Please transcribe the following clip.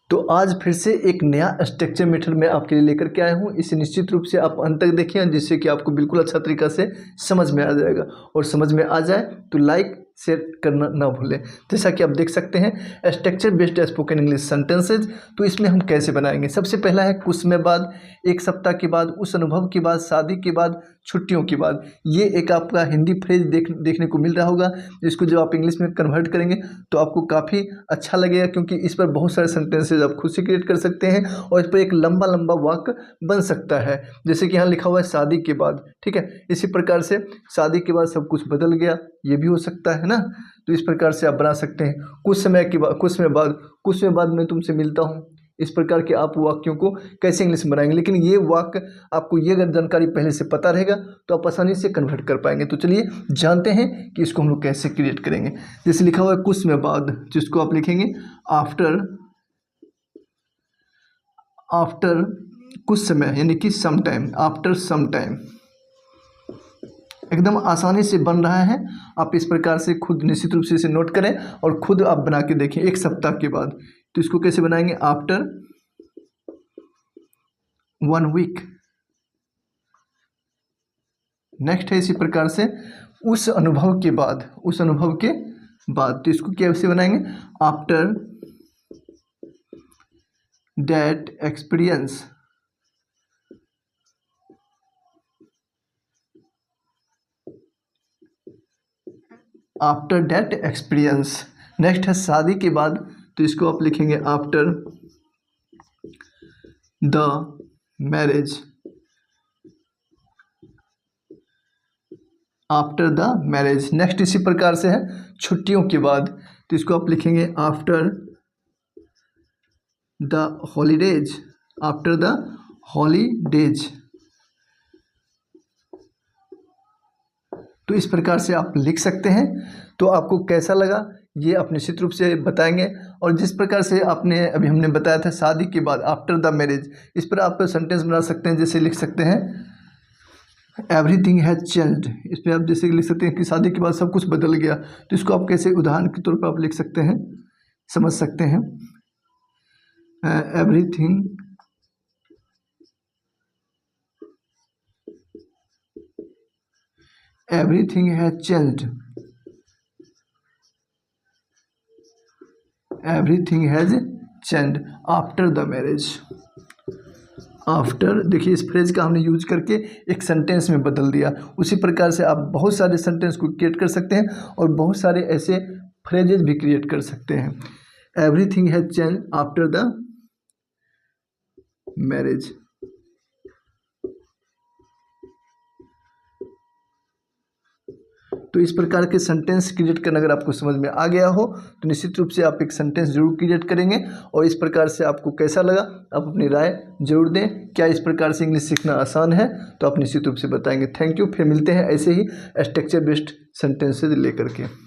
तो आज फिर से एक नया स्ट्रक्चर मेथड मैं आपके लिए लेकर के आया हूँ। इसे निश्चित रूप से आप अंत तक देखिए, जिससे कि आपको बिल्कुल अच्छा तरीका से समझ में आ जाएगा। और समझ में आ जाए तो लाइक शेयर करना ना भूलें। जैसा कि आप देख सकते हैं structure based spoken English sentences. तो इसमें हम कैसे बनाएंगे? सबसे पहला है कुछ समय बाद, एक सप्ताह के बाद, उस अनुभव के बाद, शादी के बाद, छुट्टियों के बाद। ये एक आपका हिंदी फ्रेज देखने को मिल रहा होगा, जिसको जब आप इंग्लिश में कन्वर्ट करेंगे तो आपको काफ़ी अच्छा लगेगा, क्योंकि इस पर बहुत सारे सेंटेंसेज आप खुद से क्रिएट कर सकते हैं और इस पर एक लंबा लंबा वाक्य बन सकता है। जैसे कि यहाँ लिखा हुआ है शादी के बाद, ठीक है। इसी प्रकार से शादी के बाद सब कुछ बदल गया, ये भी हो सकता है ना। तो इस प्रकार से आप बना सकते हैं। कुछ समय के बाद, कुछ समय बाद मैं तुमसे मिलता हूँ। इस प्रकार के आप वाक्यों को कैसे इंग्लिश में बनाएंगे, लेकिन ये वाक्य आपको ये अगर जानकारी पहले से पता रहेगा तो आप आसानी से कन्वर्ट कर पाएंगे। तो चलिए जानते हैं कि इसको हम लोग कैसे क्रिएट करेंगे। जैसे लिखा हुआ है कुछ समय बाद, जिसको आप लिखेंगे आफ्टर कुछ समय, यानी कि some time, after some time. एकदम आसानी से बन रहा है। आप इस प्रकार से खुद निश्चित रूप से इसे नोट करें और खुद आप बना के देखें एक सप्ताह के बाद। तो इसको कैसे बनाएंगे? After 1 week. नेक्स्ट है इसी प्रकार से उस अनुभव के बाद, तो इसको कैसे बनाएंगे? After that experience. After that experience. Next है शादी के बाद, तो इसको आप लिखेंगे after the marriage. After the marriage. Next इसी प्रकार से है छुट्टियों के बाद, तो इसको आप लिखेंगे after the holidays. After the holidays. तो इस प्रकार से आप लिख सकते हैं। तो आपको कैसा लगा ये आप निश्चित रूप से बताएंगे। और जिस प्रकार से आपने अभी हमने बताया था शादी के बाद, आफ्टर द मैरिज, इस पर आप सेंटेंस बना सकते हैं। जैसे लिख सकते हैं एवरीथिंग हैज चेंज्ड। इस पर आप जैसे लिख सकते हैं कि शादी के बाद सब कुछ बदल गया। तो इसको आप कैसे उदाहरण के तौर पर आप लिख सकते हैं, समझ सकते हैं। Everything has changed. Everything has changed after the marriage. After, देखिए इस फ्रेज का हमने यूज करके एक सेंटेंस में बदल दिया। उसी प्रकार से आप बहुत सारे सेंटेंस को क्रिएट कर सकते हैं और बहुत सारे ऐसे फ्रेजेस भी क्रिएट कर सकते हैं। Everything has change after the marriage. तो इस प्रकार के सेंटेंस क्रिएट करना अगर आपको समझ में आ गया हो तो निश्चित रूप से आप एक सेंटेंस जरूर क्रिएट करेंगे। और इस प्रकार से आपको कैसा लगा आप अपनी राय जरूर दें। क्या इस प्रकार से इंग्लिश सीखना आसान है? तो आप निश्चित रूप से बताएंगे। Thank you. फिर मिलते हैं ऐसे ही स्ट्रक्चर बेस्ड सेंटेंसेज लेकर के।